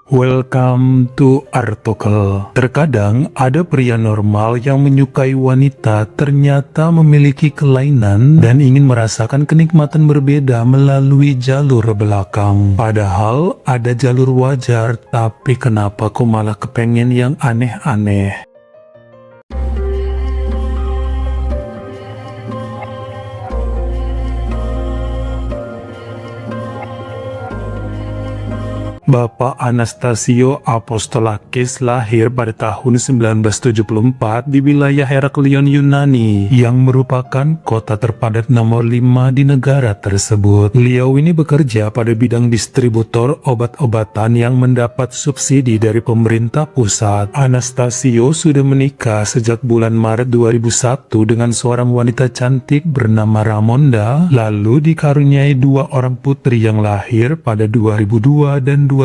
Welcome to Article. Terkadang ada pria normal yang menyukai wanita ternyata memiliki kelainan dan ingin merasakan kenikmatan berbeda melalui jalur belakang. Padahal ada jalur wajar, tapi kenapa kok malah kepengen yang aneh-aneh? Bapak Anastasio Apostolakis lahir pada tahun 1974 di wilayah Heraklion, Yunani, yang merupakan kota terpadat nomor 5 di negara tersebut. Beliau ini bekerja pada bidang distributor obat-obatan yang mendapat subsidi dari pemerintah pusat. Anastasio sudah menikah sejak bulan Maret 2001 dengan seorang wanita cantik bernama Ramonda, lalu dikaruniai 2 orang putri yang lahir pada 2002 dan 2006.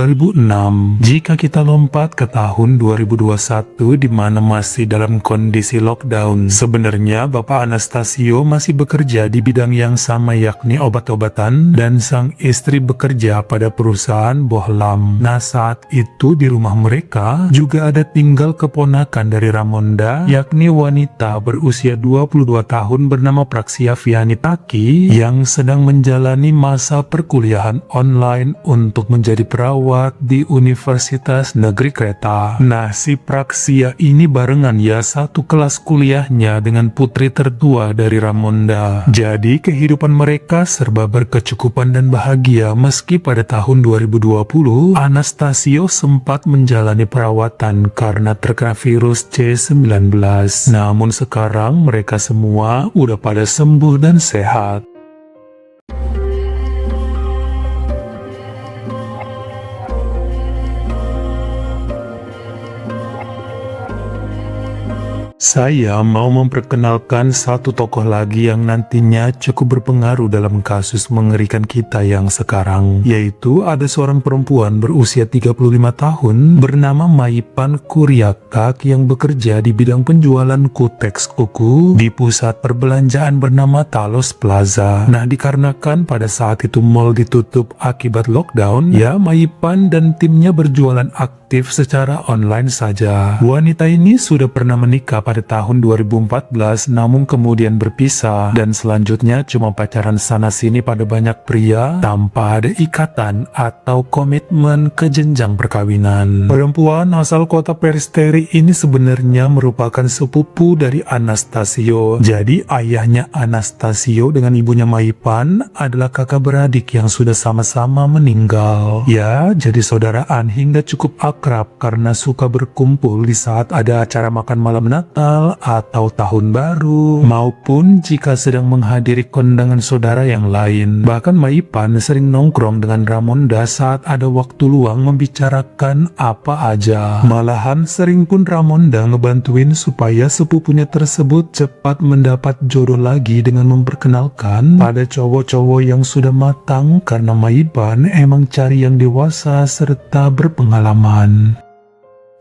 Jika kita lompat ke tahun 2021 di mana masih dalam kondisi lockdown, sebenarnya Bapak Anastasio masih bekerja di bidang yang sama, yakni obat-obatan, dan sang istri bekerja pada perusahaan bohlam. Nah, saat itu di rumah mereka juga ada tinggal keponakan dari Ramonda, yakni wanita berusia 22 tahun bernama Praxia Vianitaki yang sedang menjalani masa perkuliahan online untuk menjadi perawat di Universitas Negeri Kreta. Nah, si Praxia ini barengan ya satu kelas kuliahnya dengan putri tertua dari Ramonda. Jadi kehidupan mereka serba berkecukupan dan bahagia meski pada tahun 2020 Anastasio sempat menjalani perawatan karena terkena virus C19. Namun sekarang mereka semua udah pada sembuh dan sehat. Saya mau memperkenalkan satu tokoh lagi yang nantinya cukup berpengaruh dalam kasus mengerikan kita yang sekarang, yaitu ada seorang perempuan berusia 35 tahun bernama Maipan Kuriakak yang bekerja di bidang penjualan kuteks kuku di pusat perbelanjaan bernama Talos Plaza. Nah, dikarenakan pada saat itu mall ditutup akibat lockdown, ya Maipan dan timnya berjualan aktif secara online saja. Wanita ini sudah pernah menikah pada tahun 2014, namun kemudian berpisah dan selanjutnya cuma pacaran sana-sini pada banyak pria tanpa ada ikatan atau komitmen ke jenjang perkawinan. Perempuan asal kota Peristeri ini sebenarnya merupakan sepupu dari Anastasio. Jadi ayahnya Anastasio dengan ibunya Maipan adalah kakak beradik yang sudah sama-sama meninggal. Ya, jadi saudaraan hingga cukup akrab karena suka berkumpul di saat ada acara makan malam Natal atau tahun baru, maupun jika sedang menghadiri kondangan saudara yang lain. Bahkan Maipan sering nongkrong dengan Ramonda saat ada waktu luang membicarakan apa aja. Malahan sering pun Ramonda ngebantuin supaya sepupunya tersebut cepat mendapat jodoh lagi dengan memperkenalkan pada cowok-cowok yang sudah matang, karena Maipan emang cari yang dewasa serta berpengalaman.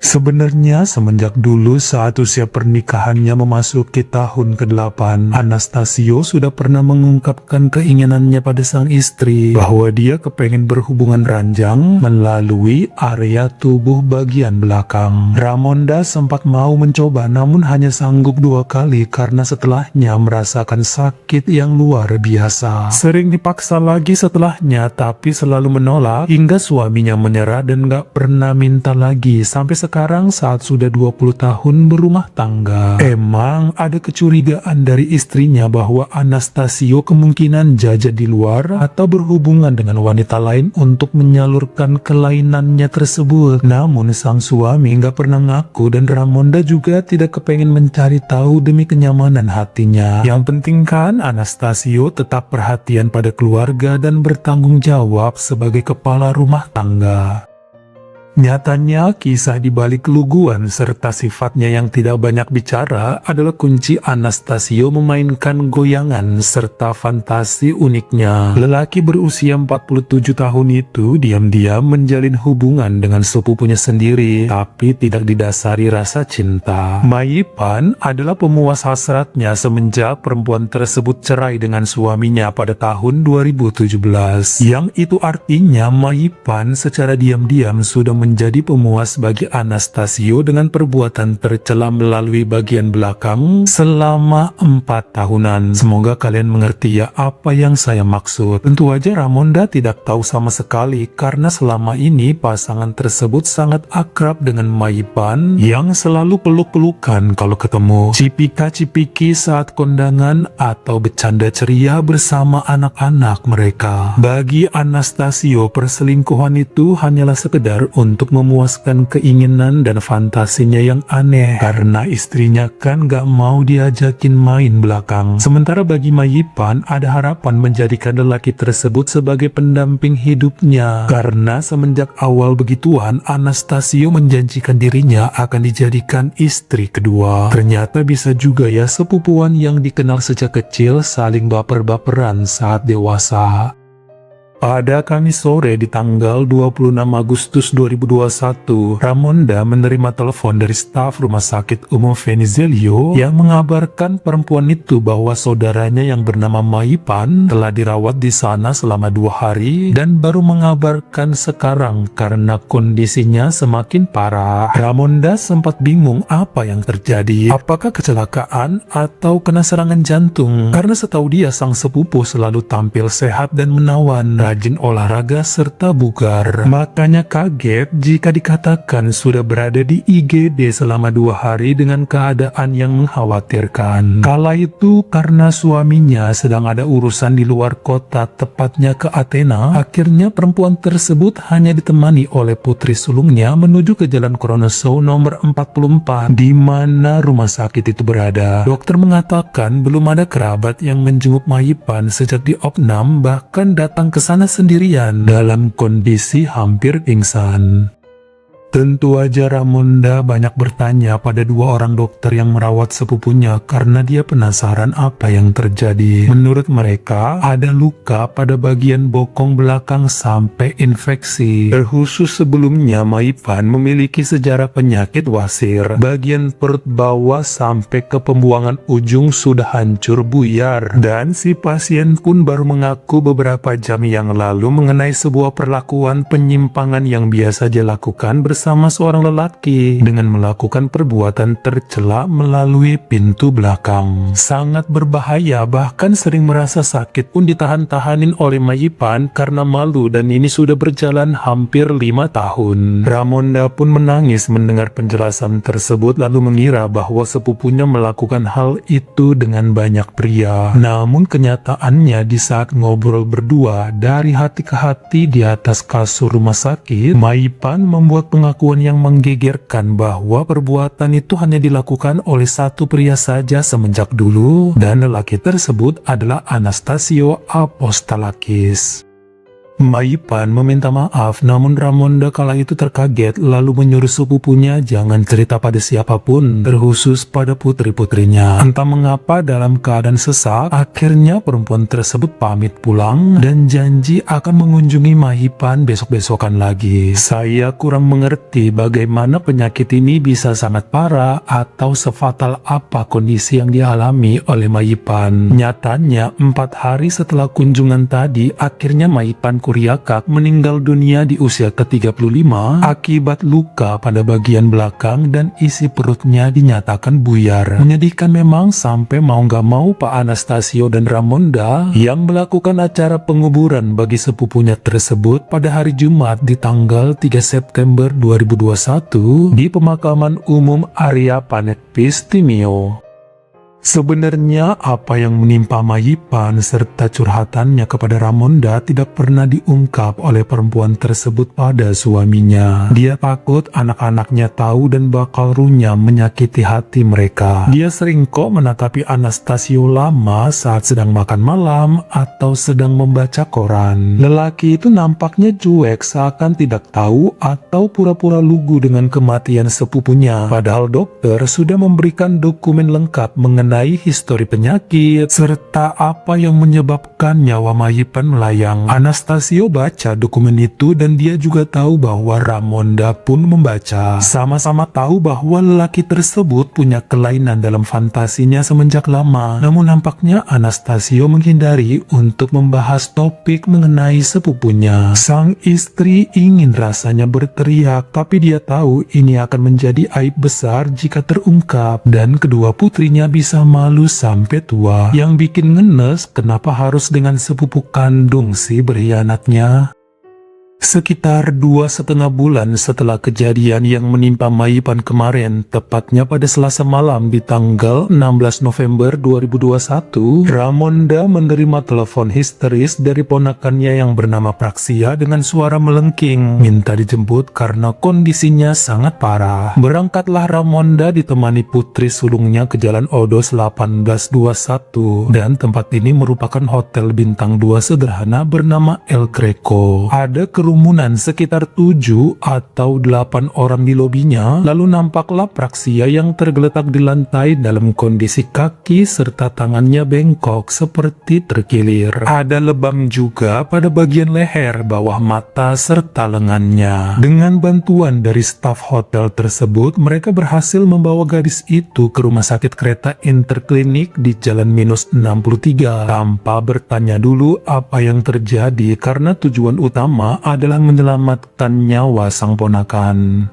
Sebenarnya semenjak dulu saat usia pernikahannya memasuki tahun ke-8, Anastasio sudah pernah mengungkapkan keinginannya pada sang istri bahwa dia kepengen berhubungan ranjang melalui area tubuh bagian belakang. Ramonda sempat mau mencoba namun hanya sanggup 2 kali karena setelahnya merasakan sakit yang luar biasa. Sering dipaksa lagi setelahnya tapi selalu menolak hingga suaminya menyerah dan gak pernah minta lagi sampai sekarang saat sudah 20 tahun berumah tangga. Emang ada kecurigaan dari istrinya bahwa Anastasio kemungkinan jajan di luar atau berhubungan dengan wanita lain untuk menyalurkan kelainannya tersebut. Namun sang suami nggak pernah ngaku dan Ramonda juga tidak kepengen mencari tahu demi kenyamanan hatinya. Yang penting kan Anastasio tetap perhatian pada keluarga dan bertanggung jawab sebagai kepala rumah tangga. Nyatanya, kisah di balik keluguan serta sifatnya yang tidak banyak bicara adalah kunci Anastasio memainkan goyangan serta fantasi uniknya. Lelaki berusia 47 tahun itu diam-diam menjalin hubungan dengan sepupunya sendiri, tapi tidak didasari rasa cinta. Maipan adalah pemuas hasratnya semenjak perempuan tersebut cerai dengan suaminya pada tahun 2017. Yang itu artinya Maipan secara diam-diam sudah menjadi pemuas bagi Anastasio dengan perbuatan tercela melalui bagian belakang selama 4 tahunan. Semoga kalian mengerti ya apa yang saya maksud. Tentu aja Ramonda tidak tahu sama sekali karena selama ini pasangan tersebut sangat akrab dengan Maipan yang selalu peluk-pelukan kalau ketemu, cipika-cipiki saat kondangan atau bercanda ceria bersama anak-anak mereka. Bagi Anastasio, perselingkuhan itu hanyalah sekedar untuk memuaskan keinginan dan fantasinya yang aneh karena istrinya kan gak mau diajakin main belakang. Sementara bagi Maipan ada harapan menjadikan lelaki tersebut sebagai pendamping hidupnya karena semenjak awal begituan Anastasio menjanjikan dirinya akan dijadikan istri kedua. Ternyata bisa juga ya sepupuan yang dikenal sejak kecil saling baper-baperan saat dewasa. Pada Kamis sore di tanggal 26 Agustus 2021, Ramonda menerima telepon dari staf Rumah Sakit Umum Venizelio yang mengabarkan perempuan itu bahwa saudaranya yang bernama Maipan telah dirawat di sana selama 2 hari dan baru mengabarkan sekarang karena kondisinya semakin parah. Ramonda sempat bingung apa yang terjadi. Apakah kecelakaan atau kena serangan jantung? Karena setahu dia sang sepupu selalu tampil sehat dan menawan, rajin olahraga serta bugar. Makanya kaget jika dikatakan sudah berada di IGD selama 2 hari dengan keadaan yang mengkhawatirkan. Kala itu karena suaminya sedang ada urusan di luar kota, tepatnya ke Athena, akhirnya perempuan tersebut hanya ditemani oleh putri sulungnya menuju ke Jalan Kronosou nomor 44 di mana rumah sakit itu berada. Dokter mengatakan belum ada kerabat yang menjenguk Maipan sejak di opnam, bahkan datang ke sana sendirian dalam kondisi hampir pingsan. Tentu aja Ramonda banyak bertanya pada 2 orang dokter yang merawat sepupunya karena dia penasaran apa yang terjadi. Menurut mereka, ada luka pada bagian bokong belakang sampai infeksi. Terkhusus sebelumnya Maipan memiliki sejarah penyakit wasir. Bagian perut bawah sampai ke pembuangan ujung sudah hancur buyar. Dan si pasien pun baru mengaku beberapa jam yang lalu mengenai sebuah perlakuan penyimpangan yang biasa dia lakukan bersama seorang lelaki dengan melakukan perbuatan tercela melalui pintu belakang. Sangat berbahaya, bahkan sering merasa sakit pun ditahan-tahanin oleh Maipan karena malu, dan ini sudah berjalan hampir 5 tahun. Ramonda pun menangis mendengar penjelasan tersebut lalu mengira bahwa sepupunya melakukan hal itu dengan banyak pria. Namun kenyataannya di saat ngobrol berdua dari hati ke hati di atas kasur rumah sakit, Maipan membuat pengakuan yang menggegerkan bahwa perbuatan itu hanya dilakukan oleh satu pria saja semenjak dulu, dan lelaki tersebut adalah Anastasio Apostolakis. Maipan meminta maaf, namun Ramonda kala itu terkaget lalu menyuruh sepupunya jangan cerita pada siapapun, terkhusus pada putri-putrinya. Entah mengapa dalam keadaan sesak, akhirnya perempuan tersebut pamit pulang dan janji akan mengunjungi Maipan besok-besokan lagi. Saya kurang mengerti bagaimana penyakit ini bisa sangat parah atau sefatal apa kondisi yang dialami oleh Maipan. Nyatanya 4 hari setelah kunjungan tadi, akhirnya Maipan Kuriakak meninggal dunia di usia ke-35 akibat luka pada bagian belakang dan isi perutnya dinyatakan buyar. Menyedihkan memang, sampai mau gak mau Pak Anastasio dan Ramonda yang melakukan acara penguburan bagi sepupunya tersebut pada hari Jumat di tanggal 3 September 2021 di pemakaman umum Arya Panekpis Timio. Sebenarnya apa yang menimpa Maipan serta curhatannya kepada Ramonda tidak pernah diungkap oleh perempuan tersebut pada suaminya. Dia takut anak-anaknya tahu dan bakal runyam menyakiti hati mereka. Dia sering kok menatapi Anastasio lama saat sedang makan malam atau sedang membaca koran. Lelaki itu nampaknya cuek, seakan tidak tahu atau pura-pura lugu dengan kematian sepupunya. Padahal dokter sudah memberikan dokumen lengkap mengenai mengenai histori penyakit, serta apa yang menyebabkan nyawa Maipan melayang. Anastasio baca dokumen itu dan dia juga tahu bahwa Ramonda pun membaca. Sama-sama tahu bahwa lelaki tersebut punya kelainan dalam fantasinya semenjak lama. Namun nampaknya Anastasio menghindari untuk membahas topik mengenai sepupunya. Sang istri ingin rasanya berteriak, tapi dia tahu ini akan menjadi aib besar jika terungkap, dan kedua putrinya bisa malu sampai tua. Yang bikin ngenes, kenapa harus dengan sepupu kandung sih berkhianatnya? Sekitar 2,5 bulan setelah kejadian yang menimpa Maipan kemarin, tepatnya pada Selasa malam di tanggal 16 November 2021, Ramonda menerima telepon histeris dari ponakannya yang bernama Praxia dengan suara melengking, minta dijemput karena kondisinya sangat parah. Berangkatlah Ramonda ditemani putri sulungnya ke Jalan Odos 1821, dan tempat ini merupakan hotel bintang 2 sederhana bernama El Greco. Ada kerumunan sekitar 7 atau 8 orang di lobinya, lalu nampaklah Praxia yang tergeletak di lantai dalam kondisi kaki serta tangannya bengkok seperti terkilir. Ada lebam juga pada bagian leher, bawah mata, serta lengannya. Dengan bantuan dari staf hotel tersebut, mereka berhasil membawa gadis itu ke rumah sakit kereta Interklinik di Jalan Minus 63 tanpa bertanya dulu apa yang terjadi, karena tujuan utama adalah menyelamatkan nyawa sang ponakan.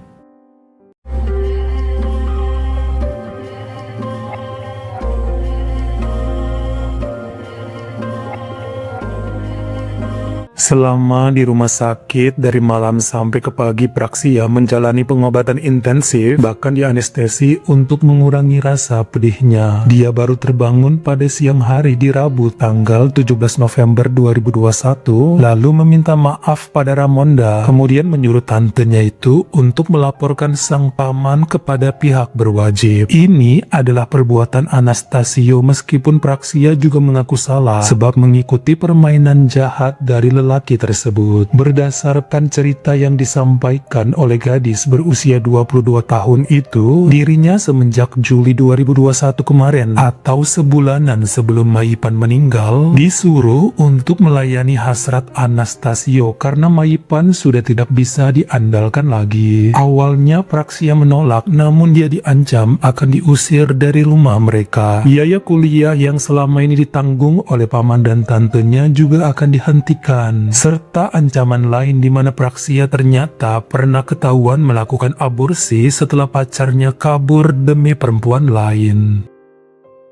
Selama di rumah sakit dari malam sampai ke pagi, Praxia menjalani pengobatan intensif, bahkan dianestesi untuk mengurangi rasa pedihnya. Dia baru terbangun pada siang hari di Rabu tanggal 17 November 2021, lalu meminta maaf pada Ramonda, kemudian menyuruh tantenya itu untuk melaporkan sang paman kepada pihak berwajib. Ini adalah perbuatan Anastasio, meskipun Praxia juga mengaku salah sebab mengikuti permainan jahat dari lelaki tersebut. Berdasarkan cerita yang disampaikan oleh gadis berusia 22 tahun itu, dirinya semenjak Juli 2021 kemarin atau sebulanan sebelum Maipan meninggal, disuruh untuk melayani hasrat Anastasio karena Maipan sudah tidak bisa diandalkan lagi. Awalnya Praxia menolak, namun dia diancam akan diusir dari rumah mereka. Biaya kuliah yang selama ini ditanggung oleh paman dan tantenya juga akan dihentikan, serta ancaman lain di mana Praxia ternyata pernah ketahuan melakukan aborsi setelah pacarnya kabur demi perempuan lain.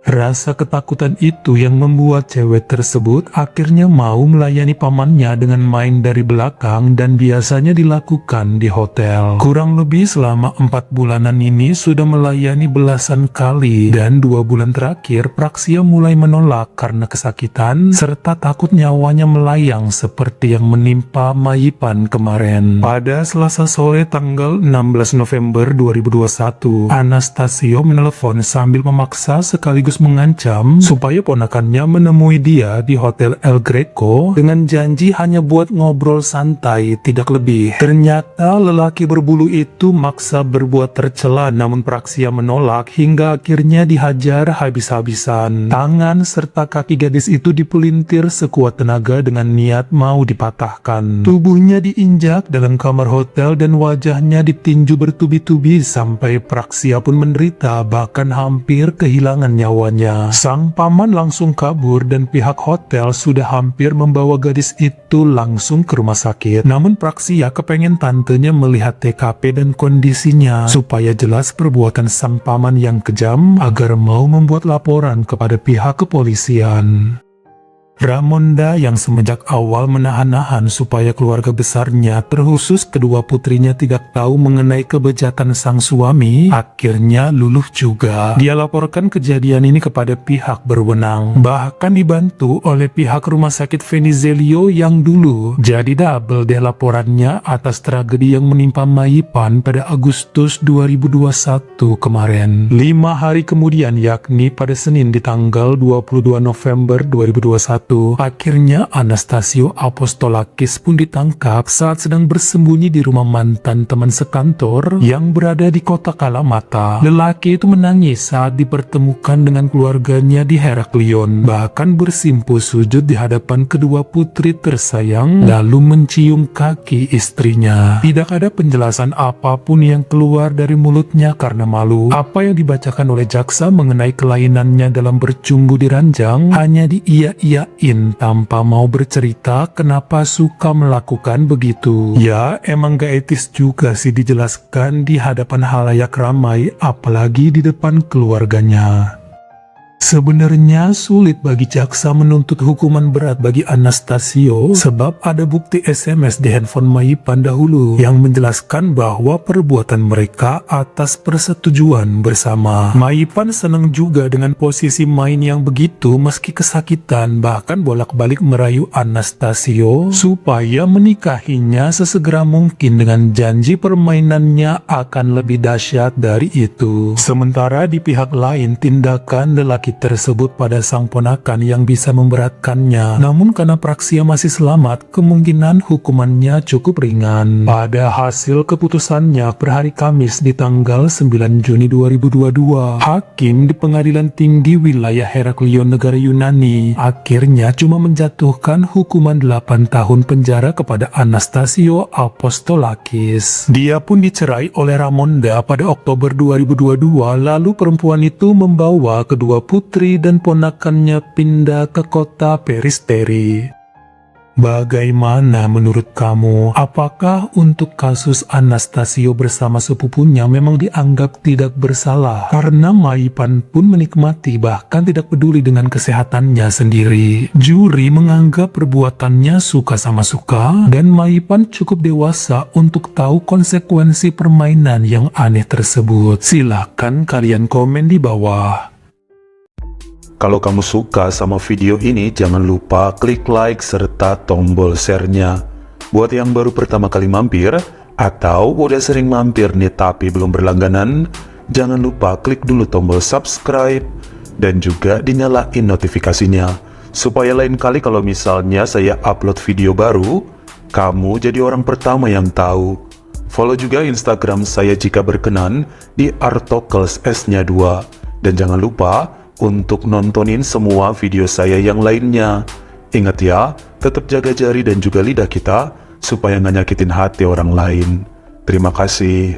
Rasa ketakutan itu yang membuat cewek tersebut akhirnya mau melayani pamannya dengan main dari belakang, dan biasanya dilakukan di hotel. Kurang lebih selama 4 bulanan ini sudah melayani belasan kali, dan 2 bulan terakhir Praxia mulai menolak karena kesakitan serta takut nyawanya melayang seperti yang menimpa Maipan kemarin. Pada Selasa sore tanggal 16 November 2021, Anastasio menelepon sambil memaksa sekaligus mengancam supaya ponakannya menemui dia di Hotel El Greco dengan janji hanya buat ngobrol santai, tidak lebih. Ternyata lelaki berbulu itu maksa berbuat tercela, namun Praxia menolak hingga akhirnya dihajar habis-habisan. Tangan serta kaki gadis itu dipelintir sekuat tenaga dengan niat mau dipatahkan. Tubuhnya diinjak dalam kamar hotel dan wajahnya ditinju bertubi-tubi sampai Praxia pun menderita, bahkan hampir kehilangan nyawa. Sang paman langsung kabur dan pihak hotel sudah hampir membawa gadis itu langsung ke rumah sakit. Namun Praxia kepengen tantenya melihat TKP dan kondisinya supaya jelas perbuatan sang paman yang kejam agar mau membuat laporan kepada pihak kepolisian. Ramonda yang semenjak awal menahan-nahan supaya keluarga besarnya, terkhusus kedua putrinya, tidak tahu mengenai kebejatan sang suami, akhirnya luluh juga. Dia laporkan kejadian ini kepada pihak berwenang, bahkan dibantu oleh pihak rumah sakit Venizelio yang dulu. Jadi double deh laporannya atas tragedi yang menimpa Maipan pada Agustus 2021 kemarin. 5 hari kemudian, yakni pada Senin di tanggal 22 November 2021, satu. Akhirnya Anastasio Apostolakis pun ditangkap saat sedang bersembunyi di rumah mantan teman sekantor yang berada di kota Kalamata. Lelaki itu menangis saat dipertemukan dengan keluarganya di Heraklion, bahkan bersimpuh sujud di hadapan kedua putri tersayang lalu mencium kaki istrinya. Tidak ada penjelasan apapun yang keluar dari mulutnya karena malu. Apa yang dibacakan oleh jaksa mengenai kelainannya dalam bercumbu di ranjang hanya diiya-iyain tanpa mau bercerita kenapa suka melakukan begitu. Ya, emang gak etis juga sih dijelaskan di hadapan halayak ramai, apalagi di depan keluarganya. Sebenarnya sulit bagi jaksa menuntut hukuman berat bagi Anastasio sebab ada bukti SMS di handphone Maipan dahulu yang menjelaskan bahwa perbuatan mereka atas persetujuan bersama. Maipan senang juga dengan posisi main yang begitu meski kesakitan, bahkan bolak-balik merayu Anastasio supaya menikahinya sesegera mungkin dengan janji permainannya akan lebih dahsyat dari itu. Sementara di pihak lain, tindakan lelaki tersebut pada sang ponakan yang bisa memberatkannya, namun karena Praxia masih selamat, kemungkinan hukumannya cukup ringan. Pada hasil keputusannya per hari Kamis di tanggal 9 Juni 2022, hakim di Pengadilan Tinggi Wilayah Heraklion negara Yunani akhirnya cuma menjatuhkan hukuman 8 tahun penjara kepada Anastasio Apostolakis. Dia pun dicerai oleh Ramonda pada Oktober 2022, lalu perempuan itu membawa kedua putri dan ponakannya pindah ke kota Peristeri. Bagaimana menurut kamu? Apakah untuk kasus Anastasio bersama sepupunya memang dianggap tidak bersalah? Karena Maipan pun menikmati bahkan tidak peduli dengan kesehatannya sendiri. Juri menganggap perbuatannya suka sama suka dan Maipan cukup dewasa untuk tahu konsekuensi permainan yang aneh tersebut. Silahkan kalian komen di bawah. Kalau kamu suka sama video ini, jangan lupa klik like serta tombol share-nya. Buat yang baru pertama kali mampir, atau udah sering mampir nih tapi belum berlangganan, jangan lupa klik dulu tombol subscribe, dan juga dinyalain notifikasinya. Supaya lain kali kalau misalnya saya upload video baru, kamu jadi orang pertama yang tahu. Follow juga Instagram saya jika berkenan di Artokels S-nya 2. Dan jangan lupa untuk nontonin semua video saya yang lainnya. Ingat ya, tetap jaga jari dan juga lidah kita supaya nggak nyakitin hati orang lain. Terima kasih.